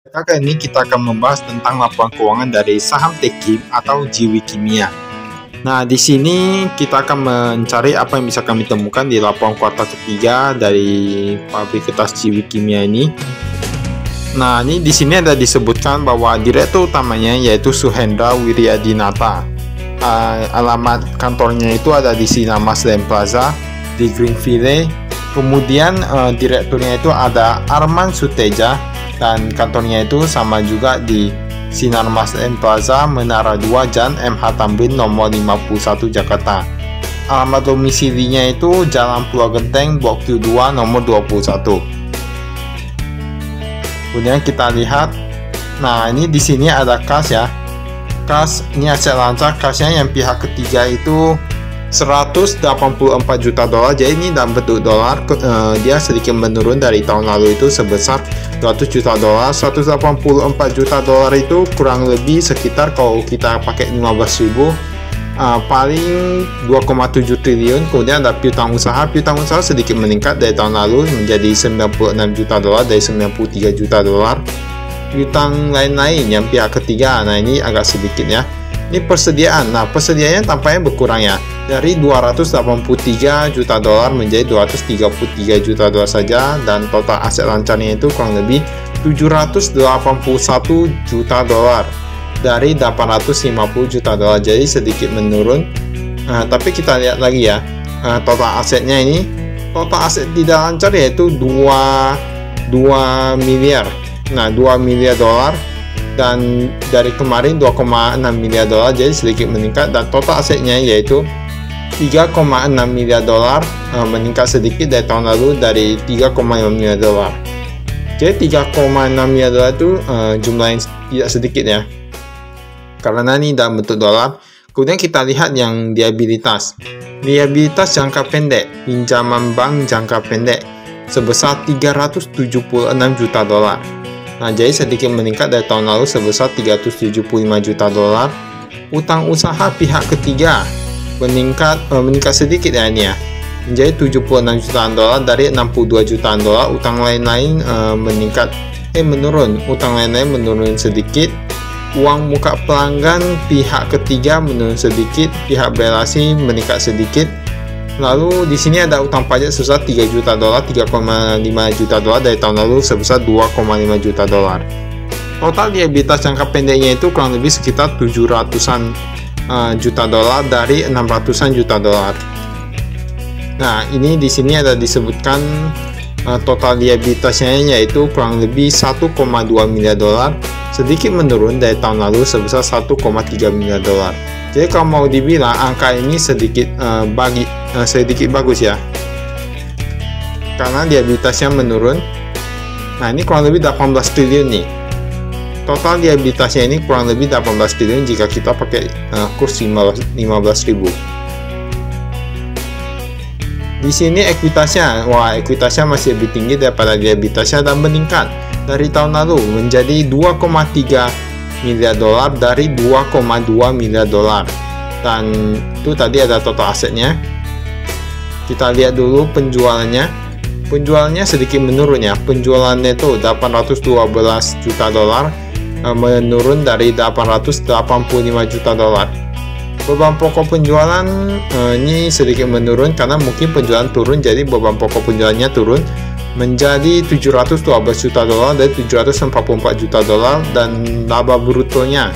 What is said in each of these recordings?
Kali ini kita akan membahas tentang laporan keuangan dari saham Techkim atau Jiwi Kimia. Nah, di sini kita akan mencari apa yang bisa kami temukan di laporan kuartal ketiga dari pabrik kertas Jiwi Kimia ini. Nah, ini di sini ada disebutkan bahwa direktur utamanya yaitu Suhendra Wiryadinata. Alamat kantornya itu ada di Sinar Masden Plaza di Greenfield. Kemudian direkturnya itu ada Arman Suteja. Dan kantornya itu sama juga di Sinar Masden Plaza, Menara 2, Jalan MH Tamrin nomor 51 Jakarta. Alamat domisilinya itu Jalan Pulau Genteng, Blok Q2 nomor 21. Kemudian kita lihat, nah ini di sini ada kas ya. Kas ini aset lancar, kasnya yang pihak ketiga itu 184 juta dolar. Jadi ini dalam bentuk dolar, dia sedikit menurun dari tahun lalu itu sebesar 200 juta dolar. 184 juta dolar itu kurang lebih sekitar kalau kita pakai 15.000 paling 2,7 triliun. Kemudian ada piutang usaha sedikit meningkat dari tahun lalu menjadi 96 juta dolar dari 93 juta dolar. Piutang lain-lain yang pihak ketiga, nah ini agak sedikit ya. Ini persediaan. Nah, persediaannya tampaknya berkurang ya. Dari 283 juta dolar menjadi 233 juta dolar saja, dan total aset lancarnya itu kurang lebih 781 juta dolar dari 850 juta dolar. Jadi sedikit menurun. Tapi kita lihat lagi ya. Total asetnya ini, total aset tidak lancar yaitu 2 miliar. Nah, 2 miliar dolar. Dan dari kemarin 2,6 miliar dolar, jadi sedikit meningkat, dan total asetnya yaitu 3,6 miliar dolar, meningkat sedikit dari tahun lalu dari 3,5 miliar dolar. Jadi 3,6 miliar dolar itu jumlah yang tidak sedikit ya, karena ini dalam bentuk dolar. Kemudian kita lihat yang liabilitas jangka pendek, pinjaman bank jangka pendek sebesar 376 juta dolar. Nah, jadi sedikit meningkat dari tahun lalu sebesar 375 juta dolar. Utang usaha pihak ketiga meningkat sedikit ya ini ya, menjadi 76 jutaan dolar dari 62 jutaan dolar. Utang lain-lain menurun. Utang lain-lain menurun sedikit. Uang muka pelanggan pihak ketiga menurun sedikit. Pihak berelasi meningkat sedikit. Lalu di sini ada utang pajak sebesar 3 juta dolar, 3,5 juta dolar dari tahun lalu sebesar 2,5 juta dolar. Total liabilitas jangka pendeknya itu kurang lebih sekitar 700-an juta dolar dari 600-an juta dolar. Nah, ini di sini ada disebutkan total liabilitasnya yaitu kurang lebih 1,2 miliar dolar, sedikit menurun dari tahun lalu sebesar 1,3 miliar dolar. Jadi kalau mau dibilang angka ini sedikit bagus ya, karena liabilitasnya menurun. Nah, ini kurang lebih 18 triliun nih. Total liabilitasnya ini kurang lebih 18 triliun jika kita pakai kurs 15.000. Di sini ekuitasnya, ekuitasnya masih lebih tinggi daripada liabilitasnya dan meningkat dari tahun lalu menjadi 2,3 miliar dolar dari 2,2 miliar dolar. Dan itu tadi ada total asetnya. Kita lihat dulu penjualannya. Penjualannya sedikit menurun ya. Penjualannya itu 812 juta dolar, menurun dari 885 juta dolar. Beban pokok penjualan ini sedikit menurun karena mungkin penjualan turun, jadi beban pokok penjualannya turun menjadi 712 juta dolar dari 744 juta dolar. Dan laba brutonya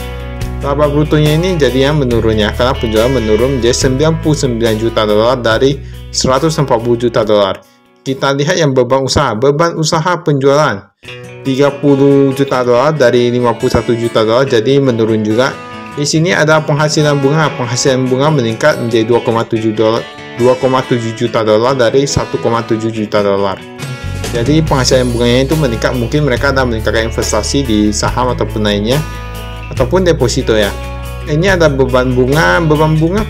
ini jadinya menurun ya, karena penjualan menurun menjadi 99 juta dolar dari 140 juta dolar. Kita lihat yang beban usaha penjualan 30 juta dolar dari 51 juta dolar, jadi menurun juga. Di sini ada penghasilan bunga meningkat menjadi 2,7 juta dolar dari 1,7 juta dolar. Jadi penghasilan bunganya itu meningkat, mungkin mereka ada meningkatkan investasi di saham ataupun lainnya, ataupun deposito ya. Ini ada beban bunga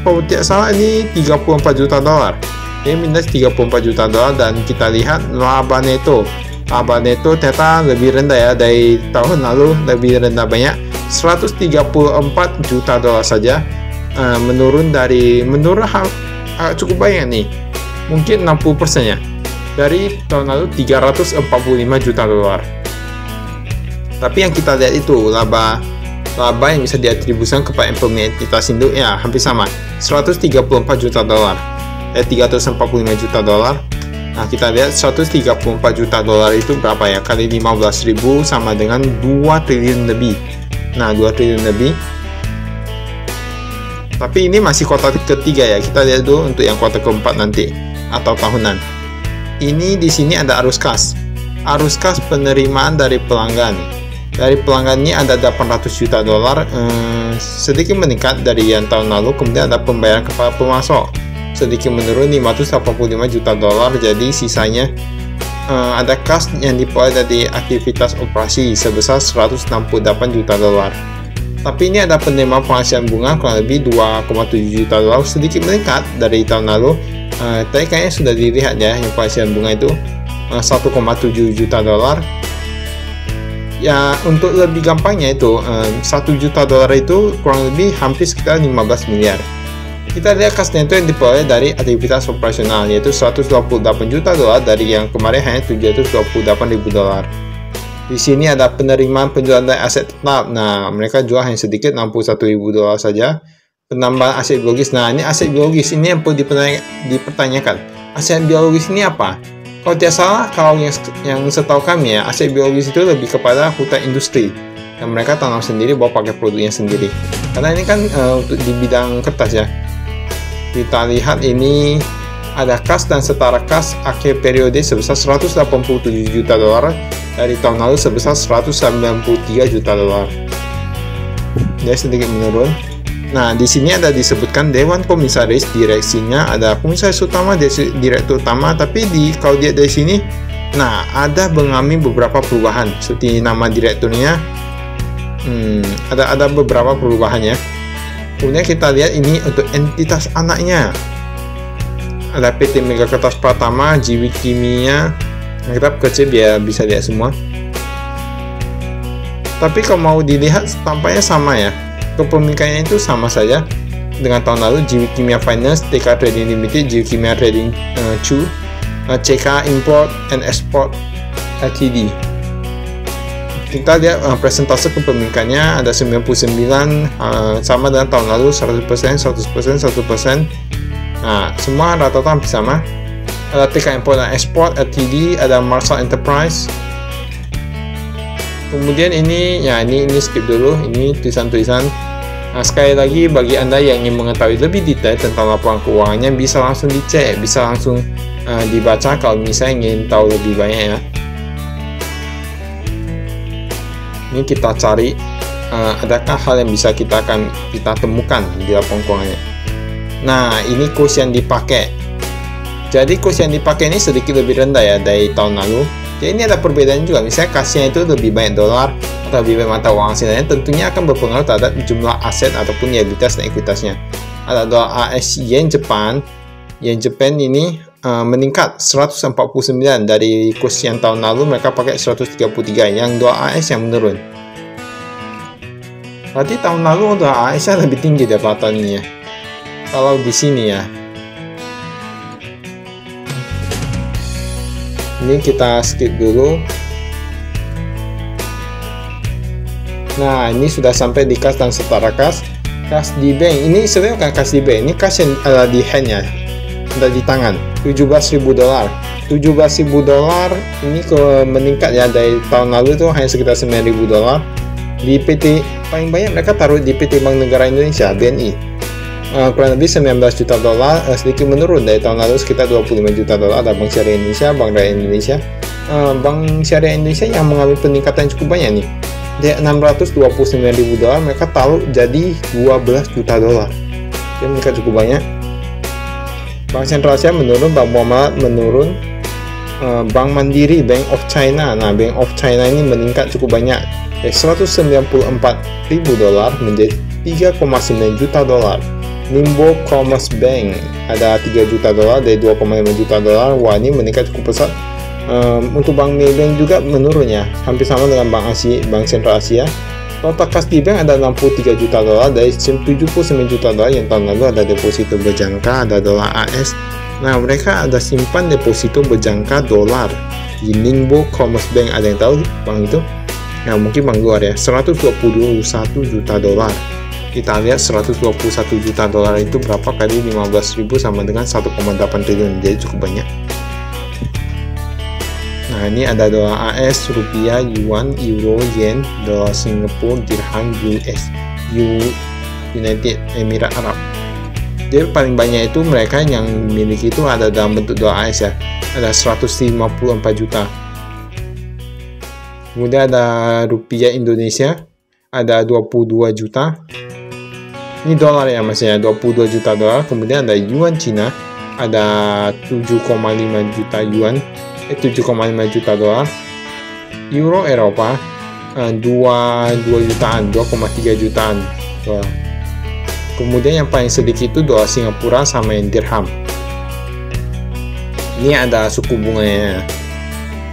kalau tidak salah ini 34 juta dolar. Ini minus 34 juta dolar. Dan kita lihat laba neto ternyata lebih rendah ya dari tahun lalu, lebih rendah banyak 134 juta dolar saja, menurun cukup banyak nih, mungkin 60% ya. Dari tahun lalu 345 juta dolar. Tapi yang kita lihat itu laba yang bisa diatribusikan kepada entitas induk ya hampir sama, 134 juta dolar, 345 juta dolar. Nah, kita lihat 134 juta dolar itu berapa ya? Kali 15.000 sama dengan 2 triliun lebih. Nah, 2 triliun lebih. Tapi ini masih kuartal ketiga ya. Kita lihat dulu untuk yang kuartal keempat nanti atau tahunan. Ini di sini ada arus kas. Arus kas penerimaan dari pelanggan. Dari pelanggan ini ada 800 juta dolar, sedikit meningkat dari yang tahun lalu. Kemudian ada pembayaran kepada pemasok, sedikit menurun 585 juta dolar. Jadi sisanya ada kas yang diperoleh dari aktivitas operasi sebesar 168 juta dolar. Tapi ini ada penerimaan penghasilan bunga kurang lebih 2,7 juta dolar, sedikit meningkat dari tahun lalu. Tadi kayaknya sudah dilihat ya, yang penghasilan bunga itu 1,7 juta dolar. Ya, untuk lebih gampangnya itu 1 juta dolar itu kurang lebih hampir sekitar 15 miliar. Kita lihat kas neto yang diperoleh dari aktivitas operasional, yaitu 128 juta dolar dari yang kemarin hanya 728 ribu dolar. Di sini ada penerimaan penjualan dari aset tetap. Nah, mereka jual hanya sedikit, 61 ribu dolar saja. Penambahan aset biologis. Nah, ini aset biologis ini yang perlu dipertanyakan. Aset biologis ini apa? Kalau tidak salah, kalau yang setahu kami ya, aset biologis itu lebih kepada hutan industri yang mereka tanam sendiri, bawa pakai produknya sendiri. Karena ini kan untuk di bidang kertas ya. Kita lihat ini ada kas dan setara kas akhir periode sebesar 187 juta dolar dari tahun lalu sebesar 193 juta dolar. Dia sedikit menurun. Nah, di sini ada disebutkan Dewan Komisaris, direksinya ada komisaris utama, direktur utama, tapi kalau dia dari sini, nah ada mengalami beberapa perubahan. Seperti nama direkturnya, ada beberapa perubahan ya. Kemudian kita lihat ini untuk entitas anaknya. Ada PT Mega Kertas Pratama, Jiwi Kimia. Nah, kita kecil biar bisa lihat semua. Tapi kalau mau dilihat tampaknya sama ya. Kepemilikannya itu sama saja dengan tahun lalu. Jiwi Kimia Finance, TK Trading Limited, Jiwi Kimia Trading Chu, CK Import and Export Ltd. Kita lihat presentase kepemilikannya ada 99, sama dengan tahun lalu 100%, 100%, 100%. Nah, semua rata-rata hampir sama. Ada TK Import and Export Ltd, ada Marshall Enterprise. Kemudian ini skip dulu, ini tulisan-tulisan. Nah, sekali lagi bagi Anda yang ingin mengetahui lebih detail tentang laporan keuangannya, bisa langsung dicek, bisa langsung dibaca kalau misalnya ingin tahu lebih banyak ya. Ini kita cari adakah hal yang bisa kita temukan di laporan keuangannya. Nah, ini kurs yang dipakai. Jadi kurs yang dipakai ini sedikit lebih rendah ya dari tahun lalu. Jadi ini ada perbedaan juga, misalnya kasnya itu lebih banyak dolar atau lebih banyak mata uang asing lainnya, tentunya akan berpengaruh terhadap jumlah aset ataupun liabilitas dan ekuitasnya. Ada dolar AS Yen Jepang ini meningkat 149 dari kurs yang tahun lalu mereka pakai 133, yang dolar AS yang menurun. Berarti tahun lalu dolar AS lebih tinggi daripada tahun ini ya. Kalau di sini ya. Ini kita skip dulu. Nah, ini sudah sampai di kas dan setara kas. Kas di bank ini sebenarnya bukan kas di bank, ini kas yang ada di hand ya, ada di tangan. 17.000 dolar. 17.000 dolar ini meningkat ya dari tahun lalu itu hanya sekitar 9.000 dolar. Di PT paling banyak mereka taruh di PT Bank Negara Indonesia (BNI). Kurang lebih 19 juta dolar, sedikit menurun dari tahun lalu sekitar 25 juta dolar. Ada Bank Syariah Indonesia, Bank Rakyat Indonesia. Bank Syariah Indonesia yang mengalami peningkatan cukup banyak nih. Dari 629.000 dolar mereka taruh jadi 12 juta dolar. Jadi mereka cukup banyak. Bank Sentral Asia menurun, Bank Muamalat menurun. Bank Mandiri, Bank of China. Nah, Bank of China ini meningkat cukup banyak. Dari 194.000 dolar menjadi 3,9 juta dolar. Ningbo Commerce Bank ada 3 juta dolar dari 2,5 juta dolar. Wah, ini meningkat cukup pesat. Untuk Bank Maybank juga menurun ya, hampir sama dengan Bank Sentral Asia. Total kas di bank ada 63 juta dolar dari 79 juta dolar yang tahun lalu. Ada deposito berjangka, ada dolar AS. Nah, mereka ada simpan deposito berjangka dolar di Ningbo Commerce Bank. Ada yang tahu bank itu? Nah, mungkin bank luar ya, 121 juta dolar. Kita lihat 121 juta dolar itu berapa kali 15.000 sama dengan 1,8 triliun, jadi cukup banyak. Nah, ini ada dolar AS, rupiah, yuan, euro, yen, dolar Singapura, dirham, United Emirat Arab. Jadi paling banyak itu mereka yang memiliki itu ada dalam bentuk dolar AS ya, ada 154 juta. Kemudian ada rupiah Indonesia, ada 22 juta. Ini dolar ya maksudnya, 22 juta dolar. Kemudian ada yuan Cina, ada 7,5 juta yuan, 7,5 juta dolar. Euro Eropa, 2 jutaan, 2,3 jutaan dolar. Kemudian yang paling sedikit itu dolar Singapura sama yang dirham. Ini ada suku bunganya.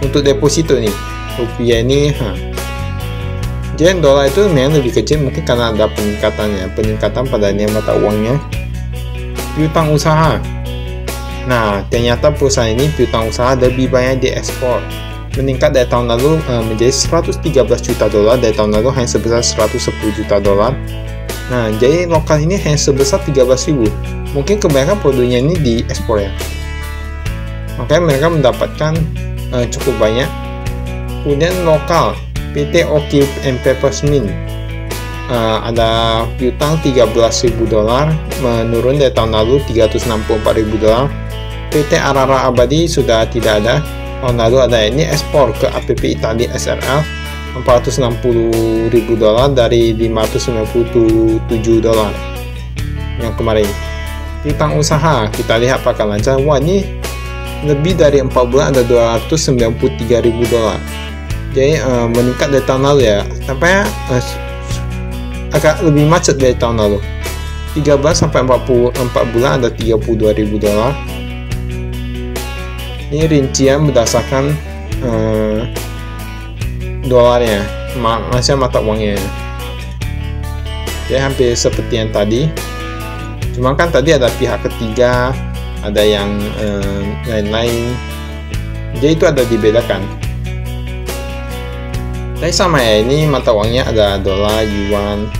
Untuk deposito nih, rupiah ini, jadi dolar itu memang lebih kecil mungkin karena ada peningkatan pada nilai mata uangnya. Piutang usaha. Nah, ternyata perusahaan ini piutang usaha lebih banyak diekspor. Meningkat dari tahun lalu menjadi 113 juta dolar, dari tahun lalu hanya sebesar 110 juta dolar. Nah, jadi lokal ini hanya sebesar 13.000. Mungkin kebanyakan produknya ini diekspor ya. Makanya mereka mendapatkan cukup banyak. Kemudian lokal, PT Oki and Paper Mint ada piutang 13.000 dolar, menurun dari tahun lalu 364.000 dolar. PT Arara Abadi sudah tidak ada, tahun lalu ada. Ini ekspor ke APP Italia SRL 460.000 dolar dari 597 dolar yang kemarin. Piutang usaha kita lihat apakah lancar. Wah, ini lebih dari 4 bulan ada 293.000 dolar. Jadi meningkat dari tahun lalu ya, sampai agak lebih macet dari tahun lalu. 13 sampai 44 bulan ada 32.000 dolar. Ini rincian berdasarkan dolarnya, masih mata uangnya. Jadi hampir seperti yang tadi. Cuma kan tadi ada pihak ketiga, ada yang lain-lain. Jadi itu ada dibedakan. Tapi sama ya, ini mata uangnya ada dolar, yuan.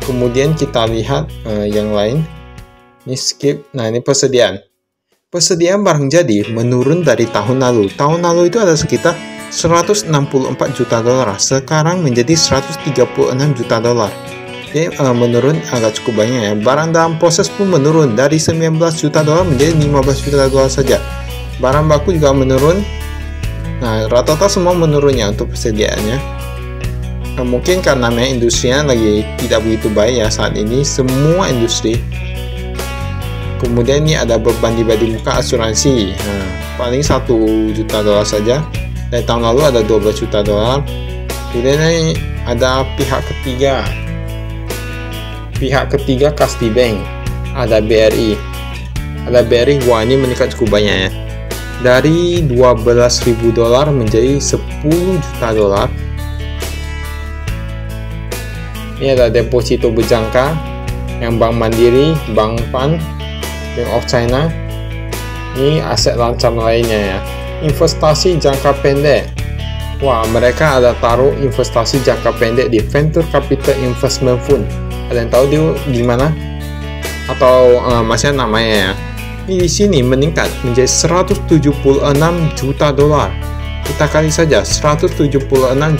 Kemudian kita lihat yang lain. Ini skip. Nah, ini persediaan. Persediaan barang jadi menurun dari tahun lalu. Tahun lalu itu ada sekitar 164 juta dolar. Sekarang menjadi 136 juta dolar. Jadi menurun agak cukup banyak ya. Barang dalam proses pun menurun dari 19 juta dolar menjadi 15 juta dolar saja. Barang baku juga menurun. Nah, rata-rata semua menurunnya untuk persediaannya. Mungkin karena industrinya lagi tidak begitu baik ya saat ini, semua industri. Kemudian ini ada beban di muka asuransi. Nah, paling 1 juta dolar saja. Dari tahun lalu ada 12 juta dolar. Kemudian ini ada pihak ketiga. Pihak ketiga Kasti Bank. Ada BRI. Ada BRI, wah ini meningkat cukup banyak ya. Dari 12.000 dolar menjadi 10 juta dolar. Ini ada deposito berjangka yang Bank Mandiri, Bank Pan, Bank of China. Ini aset lancam lainnya ya. Investasi jangka pendek. Wah, mereka ada taruh investasi jangka pendek di Venture Capital Investment Fund. Ada yang tahu dia gimana? Atau masih namanya ya? Di sini meningkat menjadi 176 juta dolar. Kita kali saja 176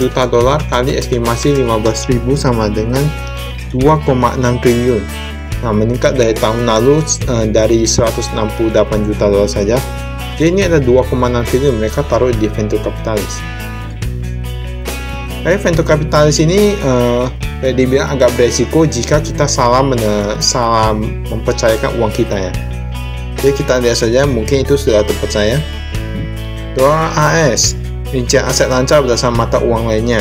juta dolar kali estimasi 15.000 sama dengan 2,6 triliun. Nah, meningkat dari tahun lalu dari 168 juta dolar saja. Jadi ini ada 2,6 triliun mereka taruh di venture capitalis. Tapi venture capitalis ini dibilang agak beresiko jika kita salah mempercayakan uang kita ya. Jadi kita lihat saja, mungkin itu sudah terpercaya. Dolar AS, rincian aset lancar berdasarkan mata uang lainnya.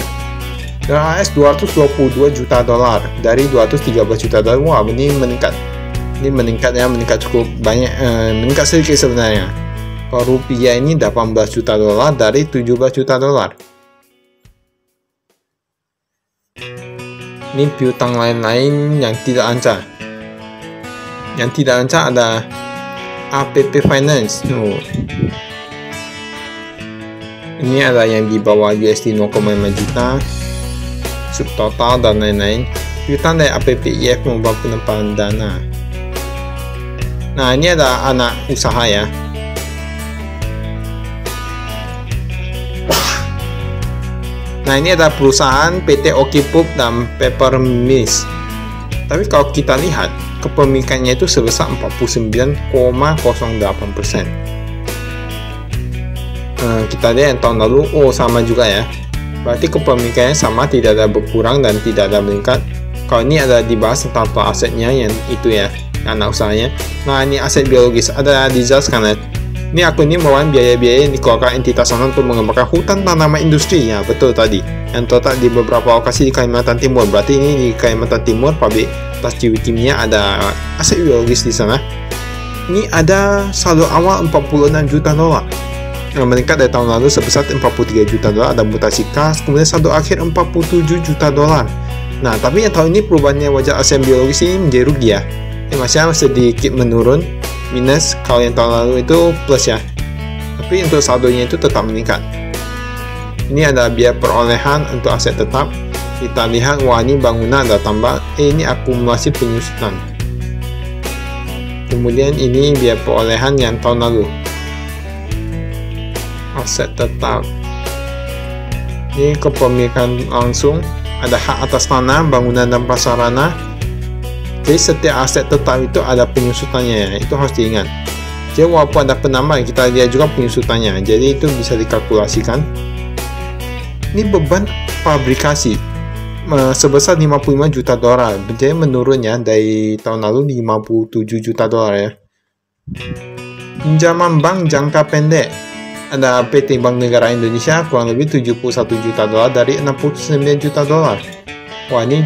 Dolar AS 222 juta dolar dari 213 juta dolar. Wah, ini meningkat. Ini meningkat ya, meningkat cukup banyak, meningkat sedikit sebenarnya. Kalau rupiah ini 18 juta dolar dari 17 juta dolar. Ini piutang lain-lain yang tidak lancar. Yang tidak lancar ada APP Finance. Ini ada yang di bawah USD 0,5 juta. subtotal dan lain-lain. Piutang dari APPIF membawa penumpang dana. Nah, ini ada anak usaha ya. Nah, ini ada perusahaan PT Okipup dan Peppermint. Tapi kalau kita lihat, kepemilikannya itu sebesar 49,08%. Kita lihat yang tahun lalu, sama juga ya. Berarti kepemilikannya sama, tidak ada berkurang dan tidak ada meningkat. Kalau ini ada dibahas tentang asetnya yang itu ya, anak usahanya. Nah, ini aset biologis ada dijelaskan ya. Ini akun ini merupakan biaya-biaya yang dikeluarkan entitas sana untuk mengembangkan hutan tanaman industri ya, betul tadi. Yang terletak di beberapa lokasi di Kalimantan Timur. Berarti ini di Kalimantan Timur, pabrik tas kimia ada aset biologis di sana. Ini ada saldo awal 46 juta dolar. Yang meningkat dari tahun lalu sebesar 43 juta dolar, ada mutasi kas, kemudian saldo akhir 47 juta dolar. Nah, tapi yang tahun ini perubahannya wajah aset biologis ini menjadi rugi ya. Masih sedikit menurun, minus. Kalau yang tahun lalu itu plus ya. Tapi untuk saldonya itu tetap meningkat. Ini ada biaya perolehan untuk aset tetap. Kita lihat, wah ini bangunan ada tambah. Ini akumulasi penyusutan. Kemudian ini biaya perolehan yang tahun lalu. Aset tetap. Ini kepemilikan langsung. Ada hak atas tanah, bangunan dan prasarana. Jadi setiap aset tetap itu ada penyusutannya ya, itu harus diingat. Jadi walaupun ada penambahan, kita lihat juga penyusutannya. Jadi itu bisa dikalkulasikan. Ini beban fabrikasi sebesar 55 juta dolar. Jadi menurun ya dari tahun lalu 57 juta dolar ya. Pinjaman bank jangka pendek. Ada PT Bank Negara Indonesia kurang lebih 71 juta dolar dari 69 juta dolar. Wah ini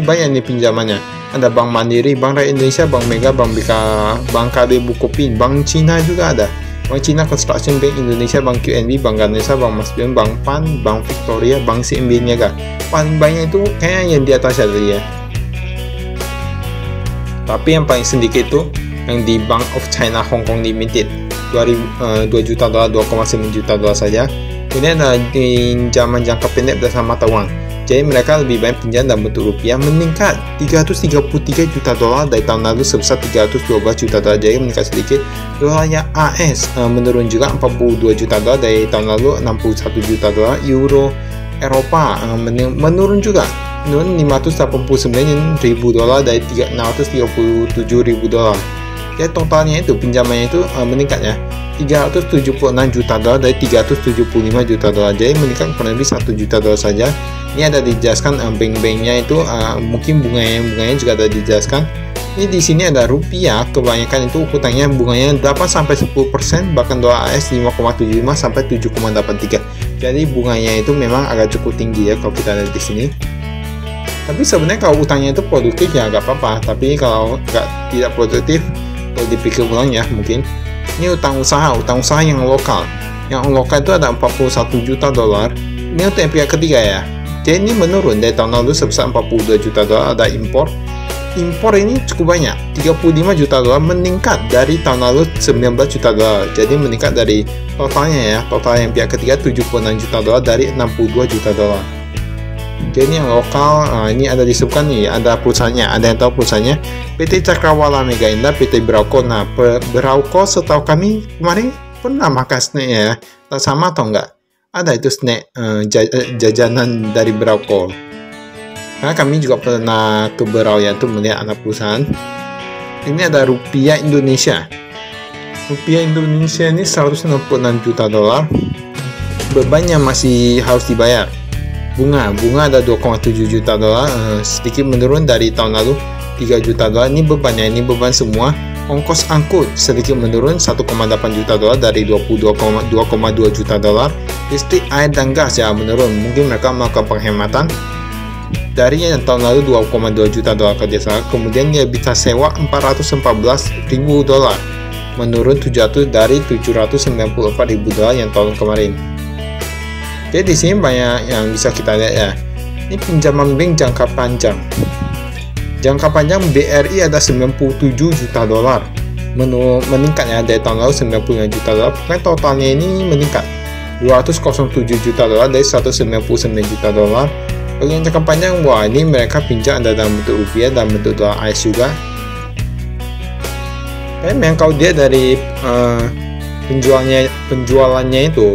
banyak nih pinjamannya. Ada Bank Mandiri, Bank Rakyat Indonesia, Bank Mega, Bank BK, Bank KB Bukopin, Bank Cina juga ada. Bank Cina Construction Bank Indonesia, Bank QNB, Bank Ganesha, Bank Masbion, Bank PAN, Bank Victoria, Bank CMB Niaga. Paling banyak itu kayaknya yang di atas tadi ya. Tapi yang paling sedikit itu yang di Bank of China Hong Kong Limited, 2 juta dolar, 2,9 juta dolar saja. Kemudian ada pinjaman jangka pendek bersama mata uang. Jadi mereka lebih banyak pinjam dalam bentuk rupiah, meningkat 333 juta dolar dari tahun lalu sebesar 312 juta dolar, jadi meningkat sedikit. Dolarnya AS menurun juga 42 juta dolar dari tahun lalu 61 juta dolar. Euro Eropa menurun juga, menurun 589 ribu dolar dari 637 ribu dolar. Jadi totalnya itu pinjamannya itu meningkat ya, 376 juta dolar dari 375 juta dolar, jadi meningkat kurang lebih 1 juta dolar saja. Ini ada dijelaskan bank-banknya itu mungkin bunganya juga ada dijelaskan. Ini di sini ada rupiah, kebanyakan itu hutangnya bunganya 8-10%, bahkan dolar AS 5,75 sampai 7,83. Jadi bunganya itu memang agak cukup tinggi ya kalau kita lihat di sini. Tapi sebenarnya kalau utangnya itu produktif ya nggak apa-apa, tapi kalau tidak produktif perlu dipikir ulang ya mungkin. Ini utang usaha yang lokal. Yang lokal itu ada 41 juta dolar. Ini untuk yang pihak ketiga ya. Jadi ini menurun dari tahun lalu sebesar 42 juta dolar. Ada impor ini cukup banyak, 35 juta dolar, meningkat dari tahun lalu 19 juta dolar. Jadi meningkat dari totalnya ya, total yang pihak ketiga 76 juta dolar dari 62 juta dolar. Jadi yang lokal, ini ada disebutkan nih, ada perusahaannya, ada yang tahu perusahaannya, PT Cakrawala Mega Indah, PT Berauco. Nah, Berauco setahu kami kemarin pernah makan snack ya, sama atau enggak? Ada itu snack jajanan dari Berauco. Karena kami juga pernah ke Berau ya, tuh melihat anak perusahaan. Ini ada rupiah Indonesia. Rupiah Indonesia ini 166 juta dolar. Bebannya masih harus dibayar. Bunga ada 2,7 juta dolar, sedikit menurun dari tahun lalu 3 juta dolar. Ini bebannya, ini beban semua. Ongkos angkut sedikit menurun 1,8 juta dolar dari 22,2 juta dolar. Listrik, air dan gas ya menurun. Mungkin mereka melakukan penghematan dari yang tahun lalu 2,2 juta dolar kerjasama. Kemudian dia bisa sewa 414 ribu dolar, menurun 700 dari 794 ribu dolar yang tahun kemarin. Jadi di sini banyak yang bisa kita lihat ya. Ini pinjaman bank jangka panjang. Jangka panjang BRI ada 97 juta dolar, meningkat ya dari tahun lalu 95 juta dolar. Pokoknya totalnya ini meningkat 207 juta dolar dari 199 juta dolar. Bagi yang jangka panjang, wah ini mereka pinjam ada dalam bentuk rupiah, dalam bentuk dolar AS juga. Tapi memang kalau dia dari penjualannya itu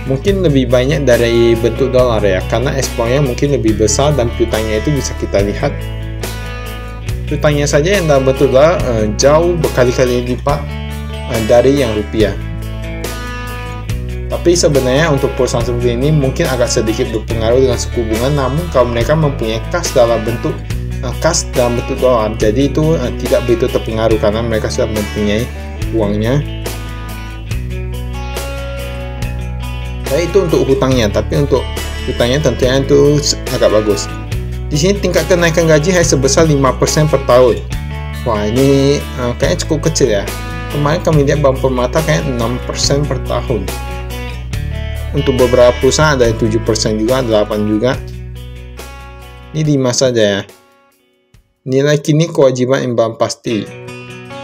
mungkin lebih banyak dari bentuk dolar ya, karena ekspornya mungkin lebih besar dan piutangnya itu bisa kita lihat. Piutangnya saja yang dalam bentuk dolar jauh berkali-kali lipat dari yang rupiah. Tapi sebenarnya untuk perusahaan seperti ini mungkin agak sedikit berpengaruh dengan suku bunga, namun kalau mereka mempunyai kas dalam bentuk dolar, jadi itu tidak begitu terpengaruh karena mereka sudah mempunyai uangnya. Nah, itu untuk hutangnya, tapi untuk hutangnya tentunya itu agak bagus. Di sini tingkat kenaikan gaji hanya sebesar 5% per tahun. Wah, ini kayaknya cukup kecil ya. Kemarin kami lihat Bank Permata kayak 6% per tahun. Untuk beberapa perusahaan ada 7% juga, 8 juga. Ini 5 saja ya. Nilai kini kewajiban imbal pasti.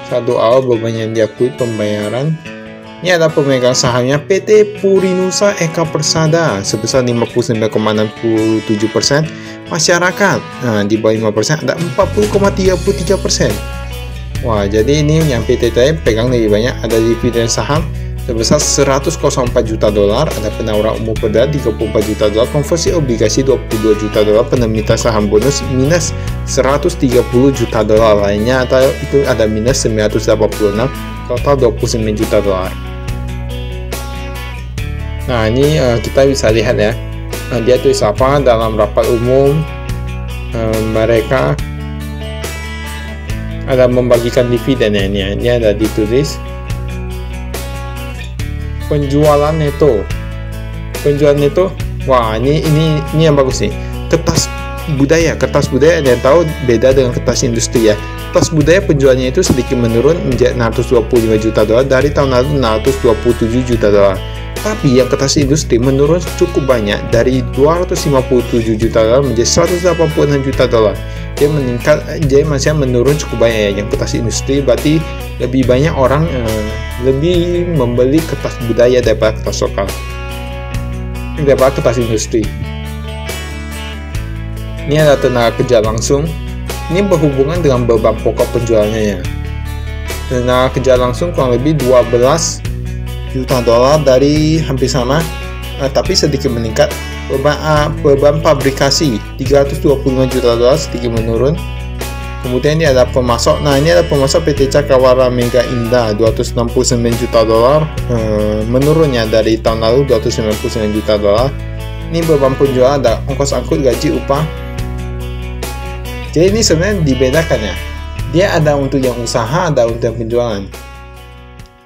Saldo awal beban yang diakui pembayaran. Ini ada pemegang sahamnya PT Purinusa Eka Persada sebesar 59,67%. Masyarakat, di bawah 5% ada 40,33%. Wah, jadi ini yang PT tadi pegang lebih banyak. Ada dividen saham sebesar 104 juta dolar, ada penawaran umum perdana 34 juta dolar, konversi obligasi 22 juta dolar, penerbitan saham bonus minus 130 juta dolar, lainnya atau itu ada minus 986, total 29 juta dolar. Nah, ini kita bisa lihat ya, dia tulis apa dalam rapat umum. Mereka ada membagikan dividen ya, ini ada ditulis. Penjualan neto, wah ini yang bagus nih. Kertas budaya ada yang tahu beda dengan kertas industri ya. Kertas budaya penjualnya itu sedikit menurun menjadi 625 juta dolar dari tahun lalu 627 juta dolar. Tapi yang kertas industri menurun cukup banyak dari 257 juta dolar menjadi 186 juta dolar. Dia meningkat, dia masih menurun cukup banyak ya. Yang kertas industri berarti lebih banyak orang lebih membeli kertas budaya daripada kertas lokal, daripada kertas industri. Ini ada tenaga kerja langsung. Ini berhubungan dengan beban pokok penjualannya ya. Tenaga kerja langsung kurang lebih 12 juta dolar dari hampir sama, tapi sedikit meningkat. Beban fabrikasi 325 juta dolar sedikit menurun. Kemudian ini ada pemasok. Nah, ini ada pemasok PT Cakrawala Mega Indah 269 juta dolar, menurunnya dari tahun lalu 299 juta dolar. Ini beban penjualan, ada ongkos angkut, gaji, upah. Jadi ini sebenarnya dibedakan ya. Dia ada untuk yang usaha, ada untuk yang penjualan.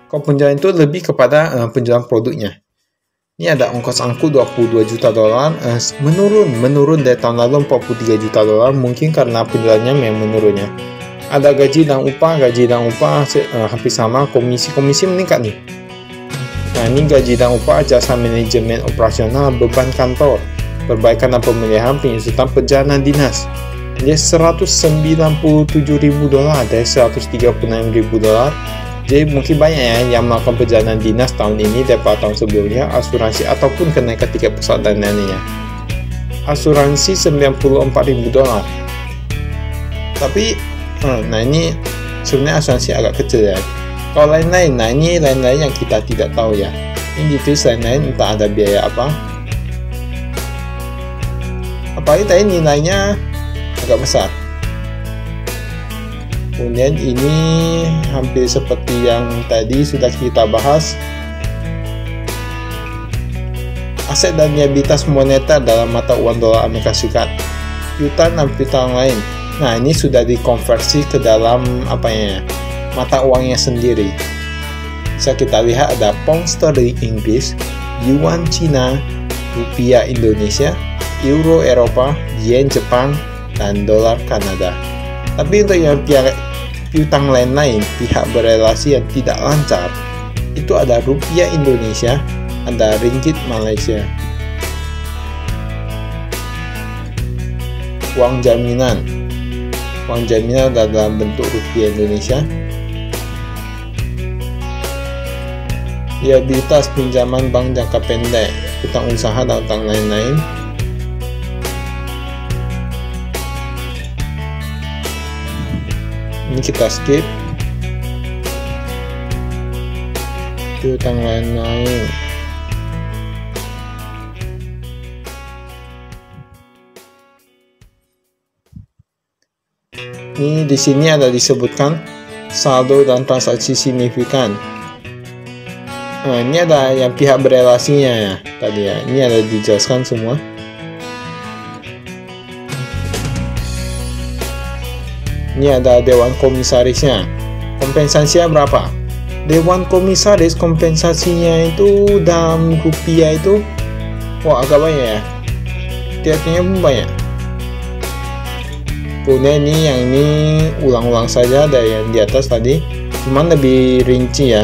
Kalau penjualan itu lebih kepada penjualan produknya. Ini ada ongkos angkut 22 juta dolar, menurun dari tahun lalu 43 juta dolar, mungkin karena penjualannya memang menurunnya. Ada gaji dan upah hampir sama, komisi meningkat nih. Nah, ini gaji dan upah, jasa manajemen operasional, beban kantor, perbaikan dan pemeliharaan, penyusutan perjalanan dinas. Jadi 197.000 dolar dari 136.000 dolar. Jadi mungkin banyak ya yang melakukan perjalanan dinas tahun ini daripada tahun sebelumnya, asuransi ataupun kenaikan tiket pesawat dan lainnya. Asuransi 94.000 dolar. Tapi, nah ini sebenarnya asuransi agak kecil ya. Kalau lain-lain, nah ini lain-lain yang kita tidak tahu ya. Ini ditulis lain-lain, entah ada biaya apa. Apalagi tadi nilainya agak besar. Kemudian ini hampir seperti yang tadi sudah kita bahas. Aset dan liabilitas moneter dalam mata uang dolar Amerika Serikat, piutang dan piutang lain. Nah, ini sudah dikonversi ke dalam mata uangnya sendiri. Bisa kita lihat ada pound sterling Inggris, yuan Cina, rupiah Indonesia, euro Eropa, yen Jepang, dan dolar Kanada. Tapi untuk yang piutang lain-lain, pihak berelasi yang tidak lancar, itu ada rupiah Indonesia, ada ringgit Malaysia. Uang jaminan ada dalam bentuk rupiah Indonesia. Liabilitas pinjaman bank jangka pendek, utang usaha dan utang lain-lain. Ini kita skip. Itu tanggal naik. Ini di sini ada disebutkan saldo dan transaksi signifikan. Nah, ini ada yang pihak berelasinya ya tadi ya. Ini ada dijelaskan semua. Ini ada dewan komisarisnya. Kompensasinya berapa? Dewan komisaris kompensasinya itu dalam rupiah itu agak banyak ya. Tiapnya pun banyak. Kemudian yang ini ulang-ulang saja dari yang di atas tadi, cuman lebih rinci ya.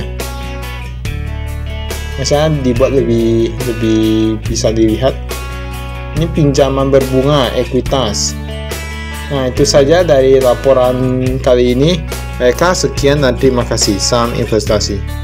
Misalnya dibuat lebih bisa dilihat. Ini pinjaman berbunga ekuitas. Nah, itu saja dari laporan kali ini. Baiklah, sekian dan terima kasih. Salam investasi.